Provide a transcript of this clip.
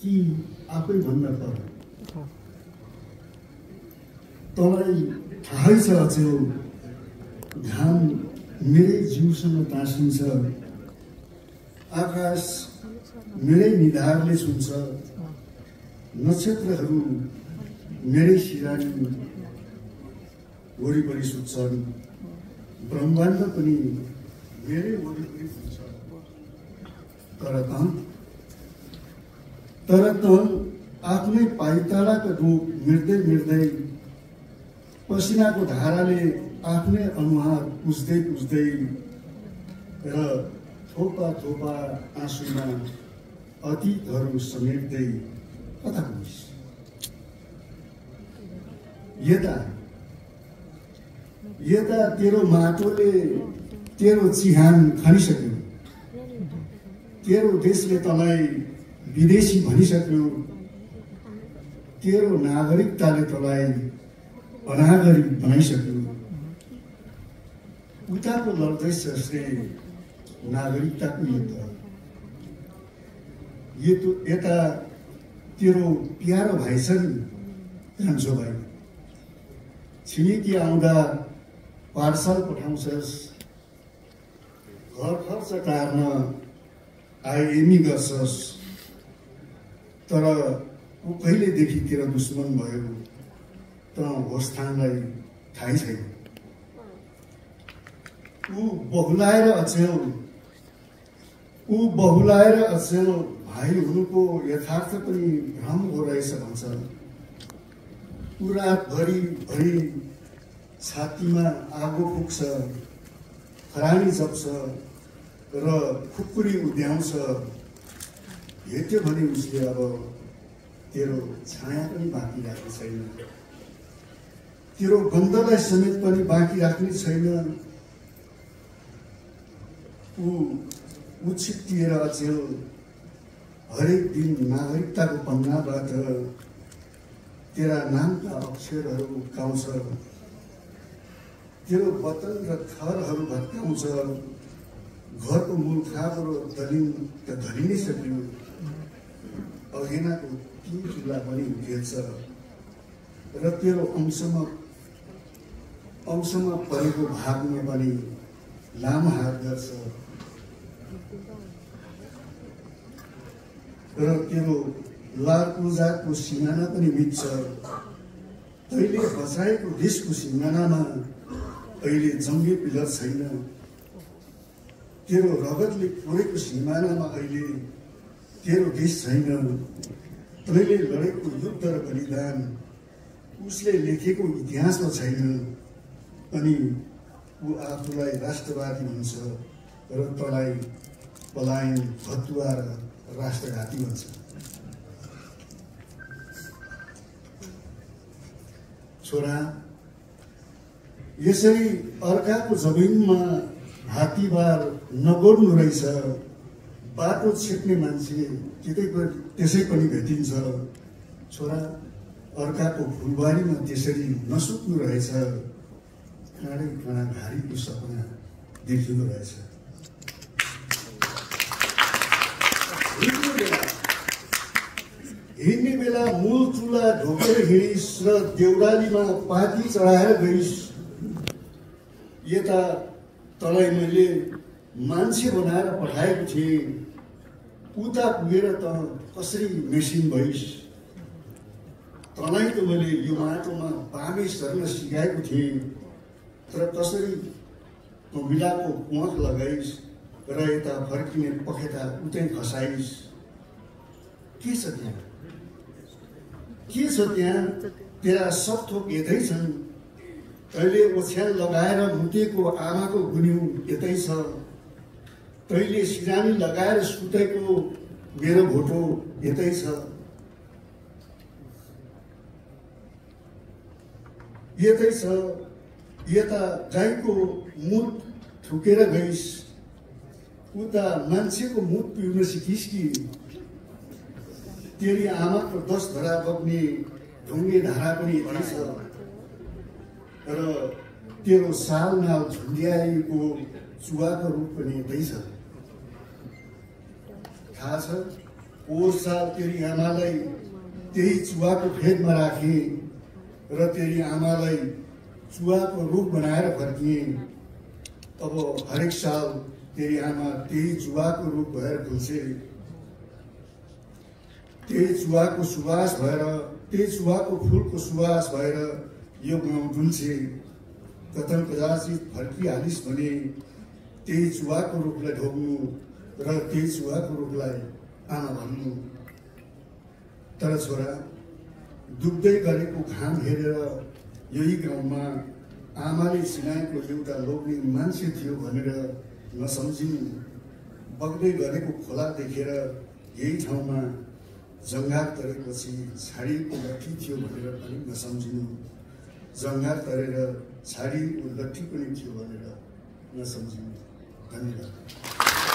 कि आफै भन्न पर तँलाई थाहै छ अचेल घाम मेरै जिउसँग टाँसिन्छ आकाश मेरै निधारले छुन्छ नक्षत्रहरू मेरै सिरानी वरिपरि सुत्छन् ब्रह्माण्ड पनि मेरै वरिपरि हुन्छ तर त आफ्नै पाइतालाको रूप मिर्दै मिर्दै पसिनाको धाराले आफ्नै अनुहार पुज्दै पुज्दै र थोपा थोपा आँसुमा अतीतहरू समेट्दै कता पुगिस् यता तेरो माटोले तेरो चिहान खनिसक्यो तेरो देशले तँलाई विदेशी भनिसक्यो तेरो नागरिकताले तँलाई अनागरिक बनाइसक्यो उताको लड्दैछ जस्तै नागरिकताको युद्ध यता तेरो प्यारो भाइ छ नि कान्छो भाइ छिमेकी आउँदा पाठशाल पठाउँछस् घर खर्च टार्न आइएमी गर्छस् तर ऊ कहिलेदेखि तेरो दुश्मन भयो त होस्ठानलाई थाहै छैन ऊ बहुलाएर अचेल भाइ हुनुको यथार्थ पनि भ्रम हो रहेछ भन्छ ऊ रातभरि छातीमा आगो पुग्छ खरानी जप्छ र खुकुरी उद्याउँछ हेट्यो भने उसले अब तेरो छाया पनि बाँकी राख्ने छैन तेरो गन्धलाई समेत पनि बाँकी राख्ने छैन ऊ छिट्टिएर अचेल हरेक दिन नागरिकताको पन्नाबाट तेरा नामका अक्षरहरू उक्काउँछ तेरो वतन र थरहरू भत्काउँछ घरको मूल खाएको धरि नै सक्यो अघेनाको तीन चुल्हा पनि उठेछ र तेरो अंशमा परेको भागमा पनि लामो हात गर्छ र तेरो लाल पूजाको सिमाना पनि मिच्छ तैले बचाएको देशको सिमानामा अहिले जङ्गे पिलर छैन तेरो रगतले कोरेको सिमानामा अहिले तेरो देश छैन तैले लडेको युद्ध र बलिदान उसले लेखेको इतिहासमा छैन अनि ऊ आफूलाई राष्ट्रवादी भन्छ र तँलाई पलायन भतुवा र राष्ट्रघाती भन्छ छोरा यसरी अर्काको जमिनमा हात्तीबार नगोड्नु रहेछ बाटो छेक्ने मान्छे त्यसै पनि भेटिन्छ छोरा अर्काको फुलबारीमा त्यसरी नसुत्नु रहेछ काँडै काँडा घारीको सपना देखिनु रहेछ हिँड्ने बेला मूल चुला ढोकेर हिँडिस् र देउडालीमा पाती चढाएर गइस् यता तँलाई मैले मान्छे बनाएर पठाएको थिएँ उता पुगेर त कसरी मेसिन भइस् तँलाई त मैले यो माटोमा बामे सर्न सिकाएको थिएँ तर कसरी मिलाको प्वाख लगाइस् र यता फर्किने पखेटा उतै खसाइस् के छ त्यहाँ तेरा सब थोक यतै छन् तैले ओछ्यान लगाएर मुतेको आमाको गुन्यु यतै छ तैले सिरानी लगाएर सुतेको मेरो भोटो यतै छ यता गाईको मुत थुकेर गइस् उता मान्छेको मुत पिउन सिकिस् कि तेरी आमाको 10 धरा बग्ने ढुङ्गे धारा पनि यतै छ र तेरो साल नाल झुन्ड्याएको चुवाको रूप पनि यतै छ थाहा छ पोहोर साल तेरी आमालाई त्यही चुवाको फेदमा राखेँ र तेरी आमालाई चुवाको रूप बनाएर फर्किएँ। अब हरेक साल तेरी आमा त्यही चुवाको रूप भएर खुल्छे। त्यही चुवाको सुवास भएर, त्यही चुवाको फुलको सुवास भएर यो गाउँ डुल्छे। कतन कदाचित फर्किहालिस् भने त्यही चुवाको रूपलाई ढोग्नु र त्यही चुवाको रूपलाई आमा भन्नु। तर छोरा, डुब्दै गरेको घाम हेरेर यही गाउँमा आमाले चिनाएको एउटा लोग्ने मान्छे थियो भनेर नसम्झिनु। बग्दै गरेको खोला देखेर यही ठाउँमा जङ्गार तरेपछि छाडिएको लट्ठी थियो भनेर पनि नसम्झिनु। जङ्गार तरेर छाडिएको लट्ठी पनि थियो भनेर नसम्झिनु। धन्यवाद।